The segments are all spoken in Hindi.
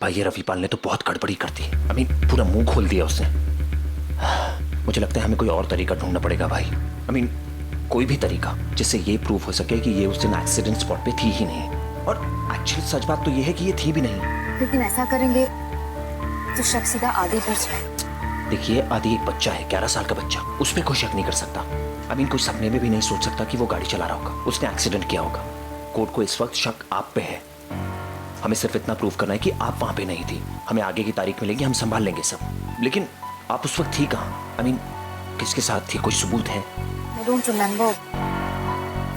भाई ये रविपाल ने तो बहुत गड़बड़ी कर दी। पूरा मुंह खोल दिया उसने। मुझे लगता है हमें कोई और तरीका ढूंढना पड़ेगा भाई। कोई भी तरीका जिससे ये प्रूव हो सके कि ये उस दिन एक्सीडेंट स्पॉट पे थी ही नहीं। और एक्चुअली सच बात तो ये है कि ये थी भी नहीं। लेकिन ऐसा करेंगे तो शक सीधा आदि पर जाए। देखिए आदि एक बच्चा है, 11 साल का बच्चा, उस पर कोई शक नहीं कर सकता। कोई सपने में भी नहीं सोच सकता कि वो गाड़ी चला रहा होगा, उसने एक्सीडेंट किया होगा। कोर्ट को इस वक्त शक आप पे है। हमें सिर्फ इतना प्रूव करना है कि आप वहां पे नहीं थी। हमें आगे की तारीख मिलेगी, हम संभाल लेंगे सब। लेकिन आप उस वक्त थी कहाँ? किसके साथ थी? कोई सबूत है? I don't remember.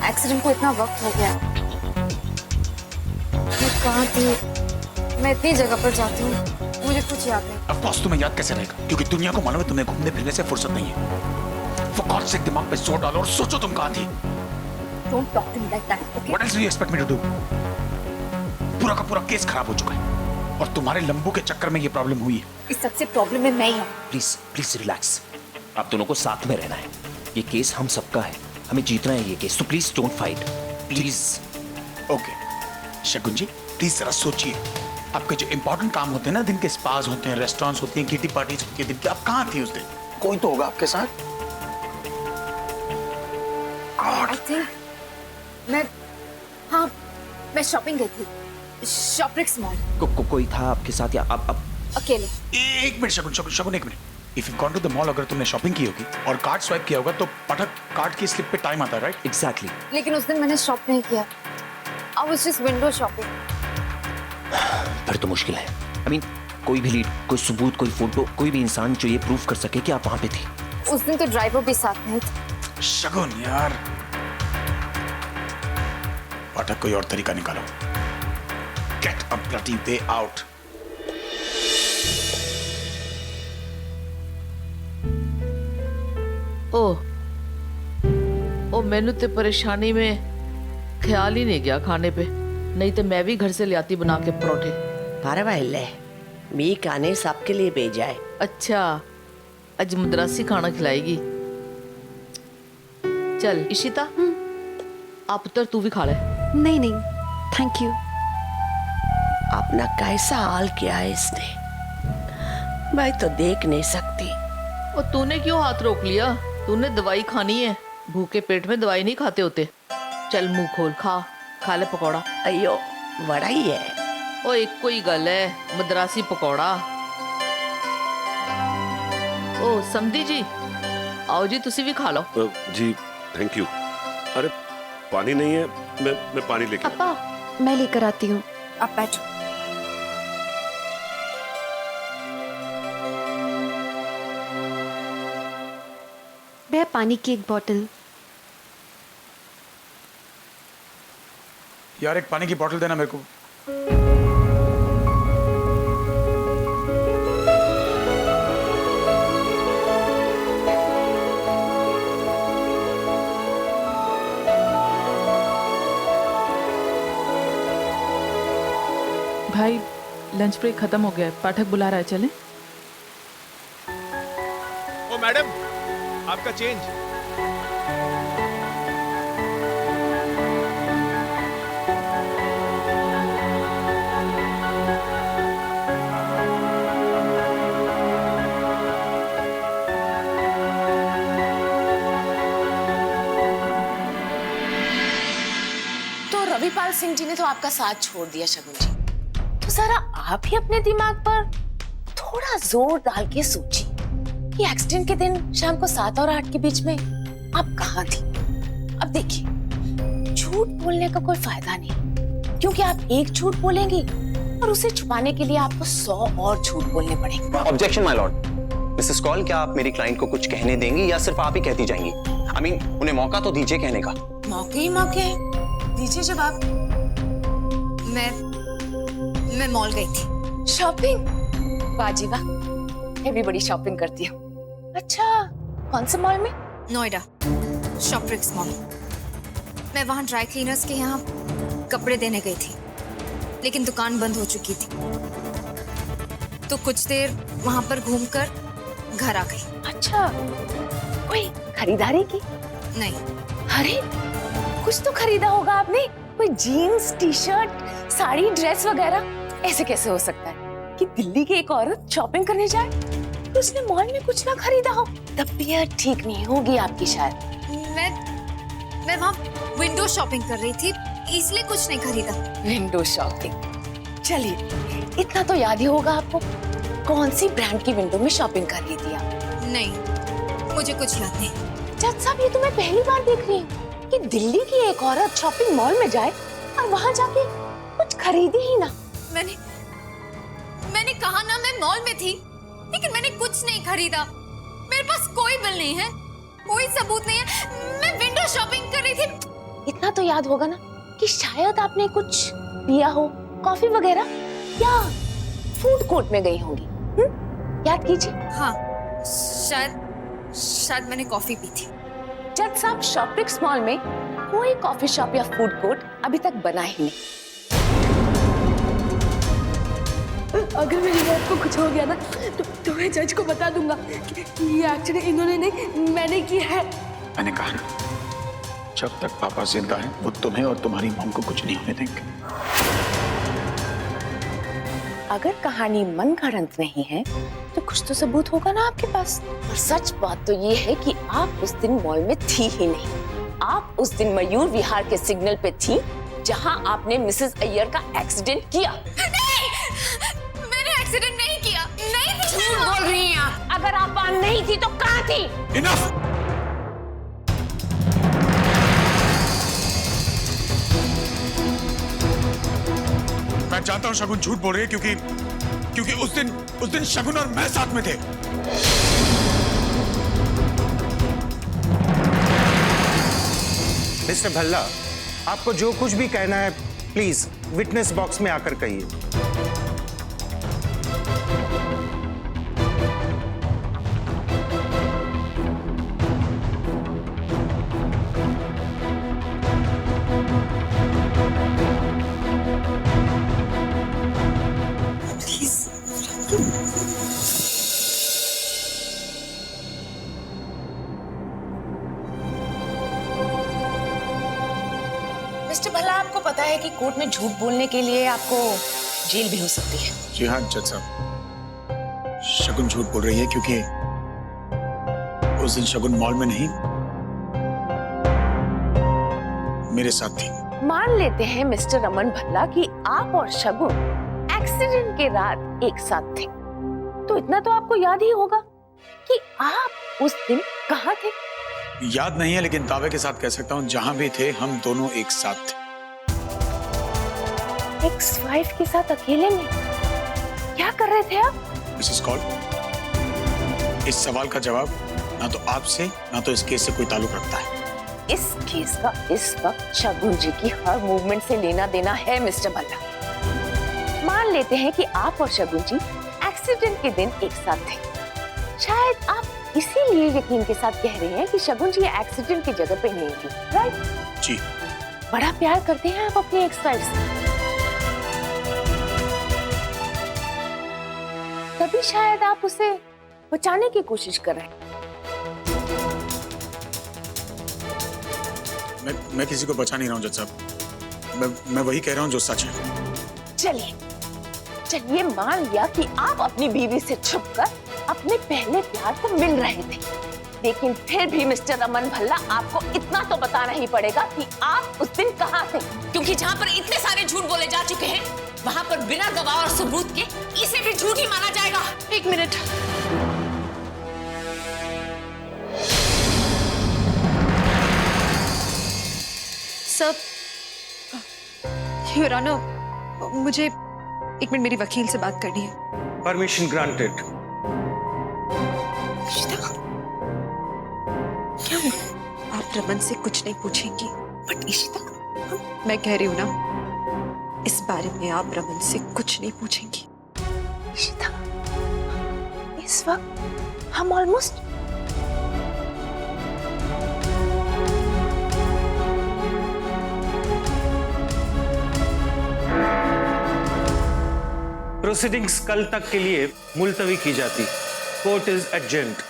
एक्सीडेंट को इतना वक्त हो गया। मैं कहाँ थी? मैं इतनी जगह पर जाती हूँ, मुझे कुछ याद नहीं। Of course तुम्हें याद कैसे रहेगा, क्योंकि दुनिया को मालूम है तुम्हें घूमने फिरने से फुर्सत नहीं है। For God's sake दिमाग पे जोर डालो और सोचो तुम कहाँ थी। Don't talk to me like that, okay? What else do you expect me to do? पूरा का पूरा केस खराब हो चुका है और तुम्हारे लंबू के चक्कर में ये प्रॉब्लम हुई है। इस सबसे प्रॉब्लम में मैं ही हूँ। Please relax. आप दोनों को साथ में रहना है। ये केस हम सबका है, हमें जीतना है ये केस। तो please don't fight, please. Okay Shagun ji, please जरा सोचिए। आपके जो इंपॉर्टेंट काम होते हैं ना, दिन के स्पास होते हैं, रेस्टोरेंट्स होती हैं, किटी पार्टीज होती है, दिन की, आप कहाँ थी उस दिन? कोई तो होगा आपके साथ। I think मैं शॉपिंग गई थी, शॉपिंग मॉल। कोई था आपके साथ या आप अकेले? एक मिनट शगुन, एक minute. If you've gone to the mall, अगर तुमने शॉपिंग की होगी और कार्ड स्वाइप किया होगा तो पटक कार्ड की स्लिप पे टाइम आता है, राइट? एग्जैक्टली। लेकिन उस दिन मैंने शॉप नहीं किया। I was just window shopping. फिर तो मुश्किल है। कोई भी लीड, कोई सबूत, कोई फोटो, कोई भी इंसान जो ये प्रूव कर सके कि आप वहां पे थी। उस दिन तो ड्राइवर भी साथ नहीं था। शगुन यार, पटक कोई और तरीका निकालो। Get a bloody way out. ओ मैनू ते परेशानी में ख्याल ही नहीं गया खाने पे, नहीं तो मैं भी घर से ले आती बना के परोठे। परवाइल्ले मी काने सबके लिए भेजा है। अच्छा, आज मद्रासी खाना खिलाएगी। चल इशिता, आप पुत्र तू भी खा ले। नहीं नहीं थैंक यू। अपना कैसा हाल किया है इसने, मैं तो देख नहीं सकती। और तूने क्यों हाथ रोक लिया? तूने दवाई खानी है, भूखे पेट में दवाई नहीं खाते होते। चल मुंह खोल, खा ले पकौड़ा। अयो बड़ा ही है। ओ एक कोई गल है, मद्रासी पकौड़ा। ओ समधी जी, आओ जी तुसी भी खा लो। जी थैंक यू। अरे पानी नहीं है, मैं पानी लेके पापा मैं लेकर आती हूँ, आप बैठो। भैया पानी की एक बोतल। यार एक पानी की बोतल देना मेरे को। भाई लंच ब्रेक खत्म हो गया है, पाठक बुला रहा है, चलें? ओ मैडम, आपका चेंज। तो रविपाल सिंह जी ने तो आपका साथ छोड़ दिया शगुन जी, तो जरा आप ही अपने दिमाग पर थोड़ा जोर डाल के सोचिए कि एक्सीडेंट के दिन शाम को 7 और 8 के बीच में आप कहाँ थी। अब देखिए, झूठ बोलने का कोई फायदा नहीं, क्योंकि आप एक झूठ बोलेंगी और उसे छुपाने के लिए आपको 100 और झूठ बोलने पड़ेंगे। Objection my Lord. Mrs call, क्या आप मेरी क्लाइंट को कुछ कहने देंगी या सिर्फ आप ही कहती जाएंगी? उन्हें मौका तो दीजिए कहने का। मौके ही मौके दीजिए जवाब। मैं मॉल गई थी। शॉपिंग? वाह जी वाह, मैं भी बड़ी शॉपिंग करती हूँ। अच्छा, कौन से मॉल में? नोएडा, शॉपरिक्स मॉल। मैं वहाँ ड्राई क्लीनर्स के यहाँ कपड़े देने गई थी, लेकिन दुकान बंद हो चुकी थी, तो कुछ देर वहाँ पर घूमकर घर आ गई। अच्छा, कोई खरीदारी की? नहीं। अरे कुछ तो खरीदा होगा आपने, कोई jeans, T shirt, sari, dress वगैरह। ऐसे कैसे हो सकता है? कि दिल्ली की एक औरत शॉपिंग करने जाए तो उसने मॉल में कुछ ना खरीदा हो। तबीयत ठीक नहीं होगी आपकी शायद। मैं वहाँ विंडो शॉपिंग कर रही थी, इसलिए कुछ नहीं खरीदा। विंडो शॉपिंग, चलिए इतना तो याद ही होगा आपको, कौन सी ब्रांड की विंडो में शॉपिंग कर रही थी आप? नहीं, मुझे कुछ याद नहीं। जज साहब, ये तो मैं पहली बार देख रही हूँ कि दिल्ली की एक औरत शॉपिंग मॉल में जाए और वहाँ जाके कुछ खरीदी ही ना। मैंने कहा ना मैं मॉल में थी, लेकिन मैंने कुछ नहीं खरीदा। मेरे पास कोई बिल नहीं है, कोई सबूत नहीं है। मैं विंडो शॉपिंग कर रही थी। इतना तो याद होगा ना कि शायद आपने कुछ पिया हो, कॉफी वगैरह, या फूड कोर्ट में गई होंगी। याद कीजिए। हाँ, शायद मैंने कॉफी पी थी। जज साहब, शॉपिंग मॉल में कोई कॉफी शॉप या फूड कोर्ट अभी तक बना ही नहीं। अगर मेरी बात को कुछ हो गया ना तो मैं जज को बता दूंगा कि ये एक्चुअली इन्होंने नहीं, मैंने की है। मैंने कहा ना, जब तक पापा जिंदा हैं वो तुम्हें और तुम्हारी मॉम को कुछ नहीं होने देंगे। अगर कहानी मनगढ़ंत नहीं है तो कुछ तो सबूत होगा ना आपके पास। और सच बात तो ये है कि आप उस दिन मॉल में थी ही नहीं। आप उस दिन मयूर विहार के सिग्नल पे थी जहां आपने मिसेस अय्यर का एक्सीडेंट किया। नहीं, मैंने एक्सीडेंट नहीं किया। नहीं थी। झूठ बोल रही हैं आप। अगर आप वहां नहीं थी तो कहां थी? इनफ! मैं जानता हूं शगुन झूठ बोल रही है क्योंकि उस दिन शगुन और मैं साथ में थे। मिस्टर भल्ला, आपको जो कुछ भी कहना है प्लीज विटनेस बॉक्स में आकर कहिए। मिस्टर भल्ला, आपको पता है कि कोर्ट में झूठ बोलने के लिए आपको जेल भी हो सकती है। जी हाँ जज साहब, शगुन झूठ बोल रही है क्योंकि उस दिन शगुन मॉल में नहीं मेरे साथ थी। मान लेते हैं मिस्टर रमन भल्ला कि आप और शगुन एक्सीडेंट के रात एक साथ थे, तो इतना तो आपको याद ही होगा कि आप उस दिन कहाँ थे। याद नहीं है, लेकिन दावे के साथ कह सकता हूँ जहां भी थे हम दोनों एक साथ थे। एक्स-वाइफ के साथ अकेले में क्या कर रहे थे आप? मिसेस कॉल, इस सवाल का जवाब ना तो आपसे ना तो इस केस से कोई ताल्लुक रखता है। इस केस का इस वक्त शगुन जी की हर मूवमेंट से लेना देना है मिस्टर भल्ला। मान लेते हैं कि आप और शगुन जी एक्सीडेंट के दिन एक साथ थे। शायद आप इसीलिए यकीन के साथ कह रहे हैं कि शगुन जी एक्सीडेंट की जगह पे नहीं थी, राइट? जी। बड़ा प्यार करते हैं आप अपनी एक्स-वाइफ से, तभी शायद आप उसे बचाने की कोशिश कर रहे हैं। मैं किसी को बचा नहीं रहा हूँ जज साहब, मैं वही कह रहा हूँ जो सच है। चलिए मान लिया कि आप अपनी बीवी से छुपकर अपने पहले प्यार को मिल रहे थे, लेकिन फिर भी मिस्टर रमन भल्ला आपको इतना तो बताना ही पड़ेगा कि आप उस दिन कहाँ थे, क्योंकि जहाँ पर इतने सारे झूठ बोले जा चुके हैं वहाँ पर बिना गवाह और सबूत के इसे भी झूठ ही माना जाएगा। एक मिनट, सर, योर ऑनर, मुझे एक मिनट मेरी वकील से बात करनी है। Permission granted. क्या आप रमन से कुछ नहीं पूछेंगी? बट इशिता, मैं कह रही हूँ ना, इस बारे में आप रमन से कुछ नहीं पूछेंगी। इशिता, इस वक्त हम ऑलमोस्ट प्रोसीडिंग्स कल तक के लिए मुलतवी की जाती। Court is adjourned.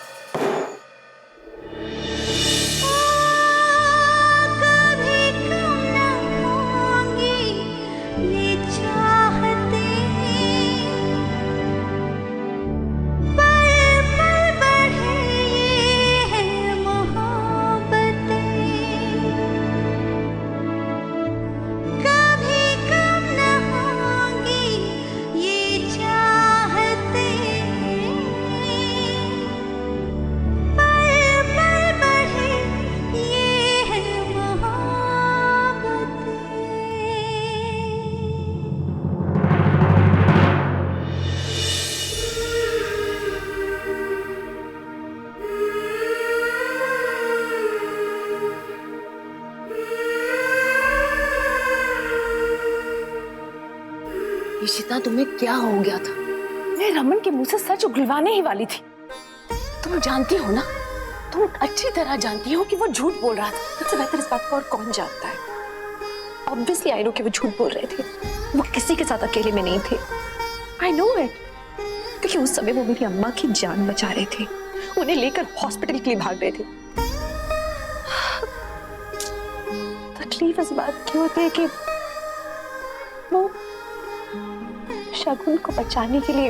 इशिता, तुम्हें क्या हो गया था? मैं रमन के मुंह से सच उगलवाने ही वाली थी। तुम जानती हो ना, तुम अच्छी तरह जानती हो कि वो झूठ बोल रहा था। सबसे बेहतर इस बात को और कौन जानता है? ऑब्वियसली आई नो कि वो झूठ बोल रहे थे। वो किसी के साथ अकेले में नहीं थे। आई नो इट, क्योंकि उस समय वो मेरी अम्मा की जान बचा रहे थे, उन्हें लेकर हॉस्पिटल के लिए भाग रहे थे। तकलीफ इस बात की होती है कि वो शगुन को बचाने के लिए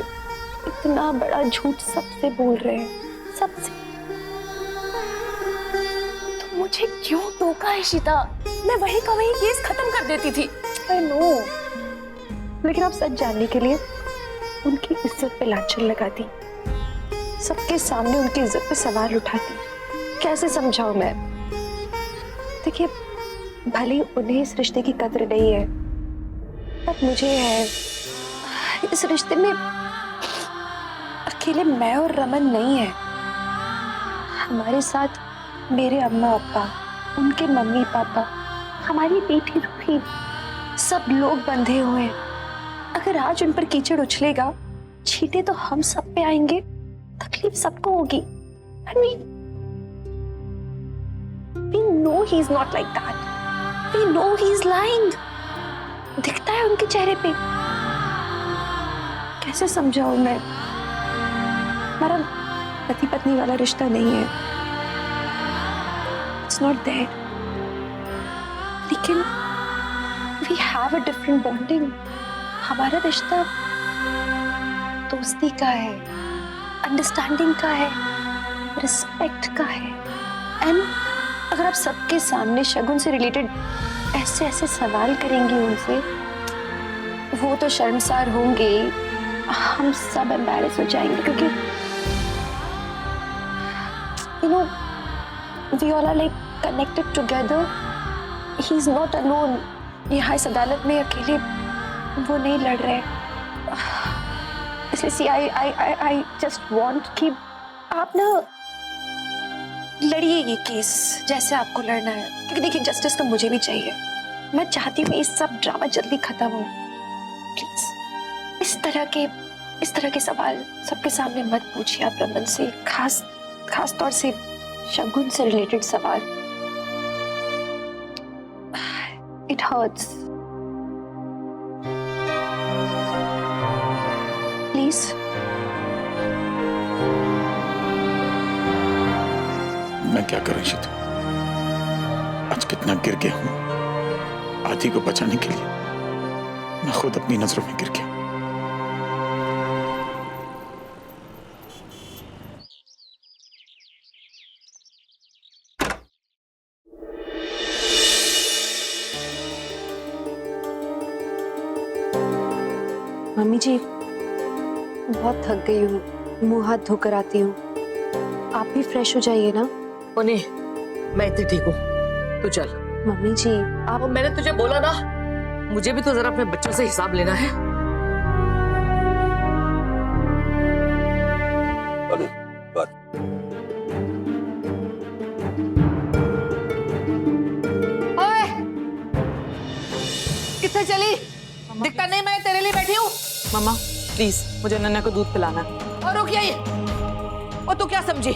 इतना बड़ा झूठ सबसे बोल रहे हैं, सबसे। तुम मुझे क्यों टोका इशिता? मैं वही का वही केस खत्म कर देती थी। आई नो, लेकिन आप सच जानने के लिए उनकी इज्जत पे लांछन लगाती, सबके सामने उनकी इज्जत पे सवाल उठाती। कैसे समझाऊं मैं? देखिए, भले उन्हें इस रिश्ते की कद्र नहीं है, पर मुझे है। इस रिश्ते में अकेले मैं और रमन नहीं है। हमारे साथ मेरे अम्मा अब्बा, उनके मम्मी पापा, हमारी बेटी रूही, सब लोग बंधे हुए हैं। अगर आज उन पर कीचड़ उछलेगा, छींटे तो हम सब पे आएंगे, तकलीफ सबको होगी। We know he's not like that. We know he's lying. दिखता है उनके चेहरे पे। कैसे समझाऊं मैं? हमारा पति पत्नी वाला रिश्ता नहीं है। It's not there. लेकिन we have a different bonding. हमारा रिश्ता दोस्ती का है, अंडरस्टैंडिंग का है, रिस्पेक्ट का है। एंड अगर आप सबके सामने शगुन से रिलेटेड ऐसे ऐसे सवाल करेंगी उनसे, वो तो शर्मसार होंगे, हम सब एम्बैरेस हो जाएंगे, क्योंकि you know, we all are like connected together. He's not alone. यहाँ इस अदालत में अकेले वो नहीं लड़ रहे। इसलिए I just want कि आप ना लड़िए ये केस जैसे आपको लड़ना है, क्योंकि देखिए जस्टिस तो मुझे भी चाहिए। मैं चाहती हूँ ये सब ड्रामा जल्दी खत्म हो। प्लीज इस तरह के सवाल सबके सामने मत पूछिए आप रमन से, खास तौर से शगुन से रिलेटेड सवाल। It hurts. प्लीज। मैं क्या करूं शीतू? आज कितना गिर गया हूं। आदि को बचाने के लिए मैं खुद अपनी नजरों में गिर गया। मम्मी जी, बहुत थक गई हूँ, मुंह हाथ धोकर आती हूँ। आप भी फ्रेश हो जाइए ना। उन्हें मैं इतनी ठीक हूँ, तू चल। मम्मी जी आप, मैंने तुझे बोला ना, मुझे भी तो जरा अपने बच्चों से हिसाब लेना है। ओए, किथे चली? दिखता नहीं मैं तेरे लिए बैठी हूँ। मम्मा प्लीज मुझे नन्ना को दूध पिलाना। और रुक ये, और तू क्या समझी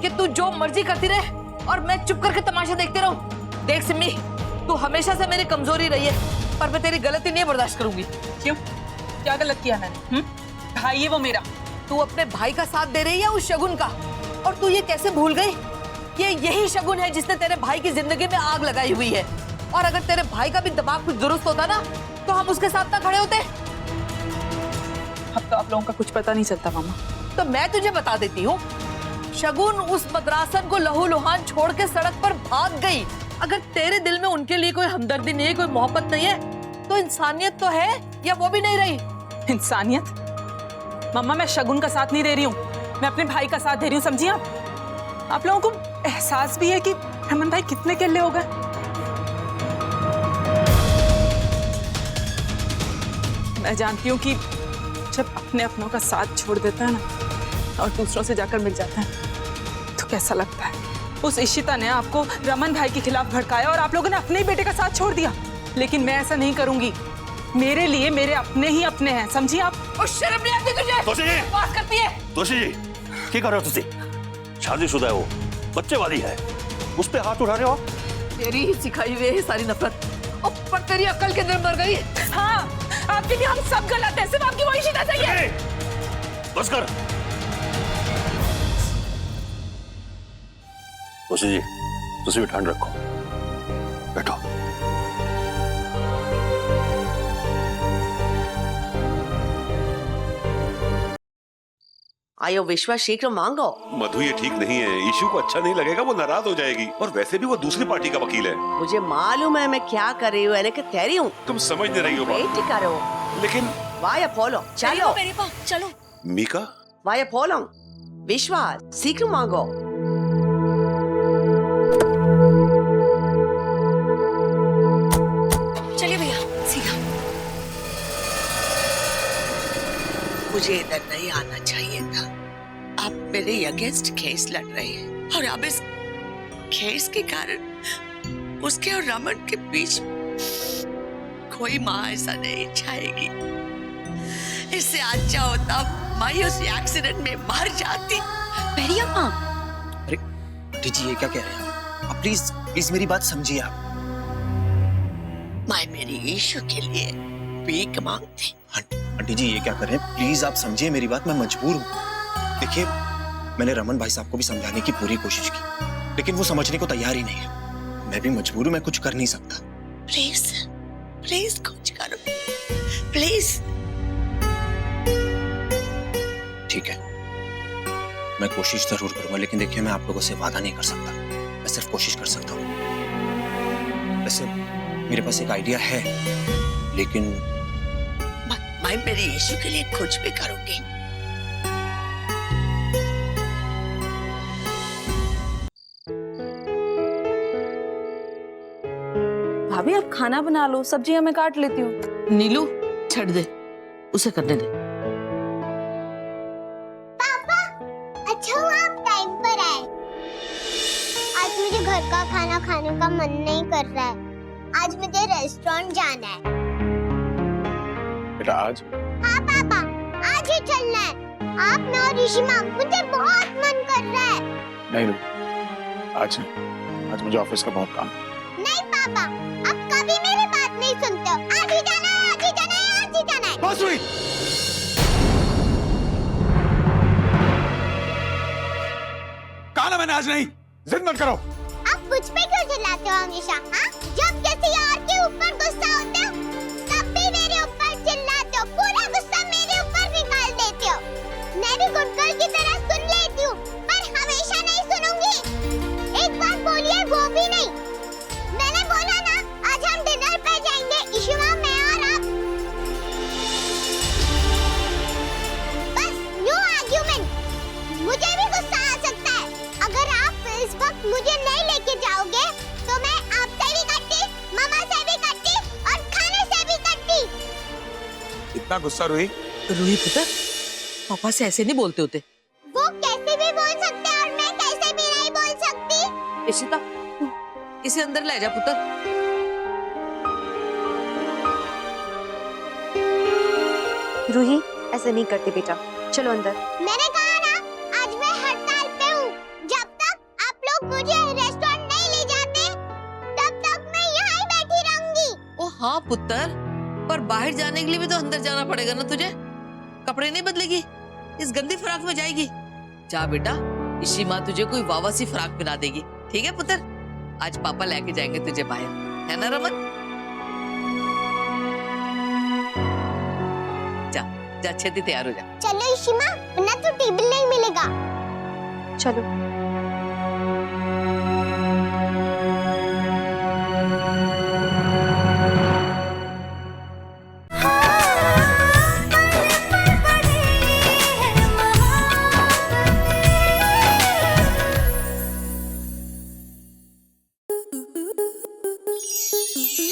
कि तू जो मर्जी करती रहे और मैं चुप करके तमाशा देखते रहूं? देख सिम्मी, तू हमेशा से मेरी कमजोरी रही है, पर मैं तेरी गलती नहीं बर्दाश्त करूंगी। क्यों? क्या गलत किया मैंने? भाई है वो मेरा। तू अपने भाई का साथ दे रही है उस शगुन का, और तू ये कैसे भूल गई कि यही शगुन है जिसने तेरे भाई की जिंदगी में आग लगाई हुई है। और अगर तेरे भाई का भी दिमाग कुछ दुरुस्त होता ना, तो हम उसके साथ ना खड़े होते। अब तो आप लोगों का कुछ पता नहीं चलता मामा। तो मैं तुझे बता देती हूँ, शगुन उस मद्रासन को लहूलुहान छोड़ के सड़क पर भाग गई। अगर तेरे दिल में उनके लिए कोई हमदर्दी नहीं है, कोई मोहब्बत नहीं है, तो इंसानियत तो है या वो भी नहीं रही? इंसानियत? मम्मा मैं शगुन का साथ नहीं दे रही हूँ, मैं अपने भाई का साथ दे रही हूँ, समझिए आप? आप लोगों को एहसास भी है कि रमन भाई कितने केले हो गए? मैं जानती हूँ कि जब अपने अपनों का साथ छोड़ देता है ना और दूसरों से जाकर मिल जाता है तो कैसा लगता है। उस इशिता ने आपको रमन भाई के खिलाफ भड़काया और आप लोगों ने अपने ही बेटे का साथ छोड़ दिया, लेकिन मैं ऐसा नहीं करूंगी। मेरे लिए मेरे अपने ही अपने हैं, समझी आप? और शर्म नहीं आती तुझे? दोषी जी, बात करती है। दोषी जी, क्या कर रहे हो तुसी? शादीशुदा है वो, बच्चे वाली है, उस पे हाथ उठा रहे हो आप? तेरी ही सिखाई हुई है सारी नफरत। और पर तेरी अक्ल के अंदर मर गई। हाँ, आपके लिए हम सब गलत हैं, सिर्फ आपकी वही शिदा सही है। बस कर। दोषी जी, तुसी भी ठान रखो, बैठो। आयो विश्वा, शीघ्र मांगो। मधु ये ठीक नहीं है, ईशू को अच्छा नहीं लगेगा, वो नाराज हो जाएगी। और वैसे भी वो दूसरी पार्टी का वकील है। मुझे मालूम है मैं क्या कर रही हूँ, कह रही हूँ। तुम समझ नहीं रही हो बात। वेट करो। लेकिन वाया फॉलो, चलो मेरे पास चलो। मीका, वाया फॉलो। विश्वास, शीघ्र मांगो। चलिए भैया, सीधा। मुझे इधर नहीं आना चाहिए था। आप मेरे अगेंस्ट केस लड़ रहे हैं और अब इस केस के कारण उसके और रमन के बीच कोई माँ ऐसा नहीं चाहेगी। इससे अच्छा होता मैं उस एक्सीडेंट में मर जाती। भैया माँ, अरे आंटी जी, ये क्या कह रहे हैं आप? प्लीज प्लीज मेरी बात समझिए आप। मैं मेरी ईशु के लिए भीख मांगती। आंटी जी, ये क्या कर रहे हैं? प्लीज आप समझिए मेरी बात, मैं मजबूर हूँ। देखिए, मैंने रमन भाई साहब को भी समझाने की पूरी कोशिश की, लेकिन वो समझने को तैयार ही नहीं है। मैं भी मजबूर हूँ, मैं कुछ कर नहीं सकता। प्लीज प्लीज कुछ करो, प्लीज। ठीक है, मैं कोशिश जरूर करूंगा, लेकिन देखिए, मैं आप लोगों से वादा नहीं कर सकता। मैं सिर्फ कोशिश कर सकता हूँ। वैसे मेरे पास एक आइडिया है, लेकिन मैं मेरी ईशु के लिए कुछ भी करूंगी। भाभी आप खाना बना लो, सब्जियां मैं काट लेती हूँ। नीलू, छड़ दे, उसे करने दे। पापा, अच्छा हुआ आप टाइम पर आए। आज मुझे घर का खाना खाने का मन नहीं कर रहा है। आज मुझे रेस्टोरेंट जाना है। बेटा आज? हाँ पापा, आज ही चलना है। आप मैं और ऋषिमा, मुझे बहुत मन कर रहा है। नहीं रुक, आज नहीं, आज मुझे ऑफिस का बहुत काम है। नहीं पापा, आप कभी मेरी बात नहीं सुनते हो। आज ही जाना है, आज ही जाना है, आज ही जाना है। बस हुई। कहा ना मैंने आज नहीं, जिद मत करो। आप मुझ पे क्यों चिल्लाते हो हमेशा? हाँ, जब किसी और के ऊपर गुस्सा होते हो, तब भी मेरे ऊपर चिल्लाते हो, पूरा गुस्सा मेरे ऊपर निकाल देते हो। मैं भी गुड गर्ल की तरह सुन लेती हूँ, पर हमेशा नहीं सुनूंगी। एक बार बोलिए, वो भी नहीं। मैंने बोला ना, आज हम डिनर पे जाएंगे, इशुमा, मैं और आप। बस नो आर्ग्यूमेंट। मुझे भी गुस्सा आ सकता है। अगर आप इस वक्त मुझे नहीं लेके जाओगे, तो मैं आपसे भी करती, मामा से भी करती और खाने से भी करती। इतना गुस्सा रूही? रूही पुत्र, पापा से ऐसे नहीं बोलते होते। वो कैसे भी बोल सकते हैं और मैं कैसे भी नहीं बोल सकती। इशिता, इसे अंदर ले जा पुत्र। रूही, ऐसे नहीं करते बेटा, चलो अंदर। मैंने कहा ना, आज मैं हड़ताल पे हूँ। जब तक आप लोग मुझे रेस्टोरेंट नहीं ले जाते, तब तक मैं यहाँ ही बैठी रहूंगी। ओ हाँ पुत्र, पर बाहर जाने के लिए भी तो अंदर जाना पड़ेगा ना तुझे। कपड़े नहीं बदलेगी, इस गंदी फ्रॉक में जाएगी। जा बेटा, इसी माँ तुझे कोई वावा सी फ्रॉक पहना देगी। ठीक है पुत्र, आज पापा लेके जाएंगे तुझे बाहर, है ना रमन? जा जा, छेती तैयार हो जा। चलो इशिमा, वरना तो टेबल नहीं मिलेगा। चलो।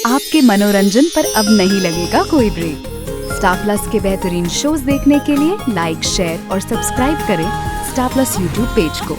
आपके मनोरंजन पर अब नहीं लगेगा कोई ब्रेक। स्टार प्लस के बेहतरीन शोज देखने के लिए लाइक, शेयर और सब्सक्राइब करें स्टार प्लस यूट्यूब पेज को।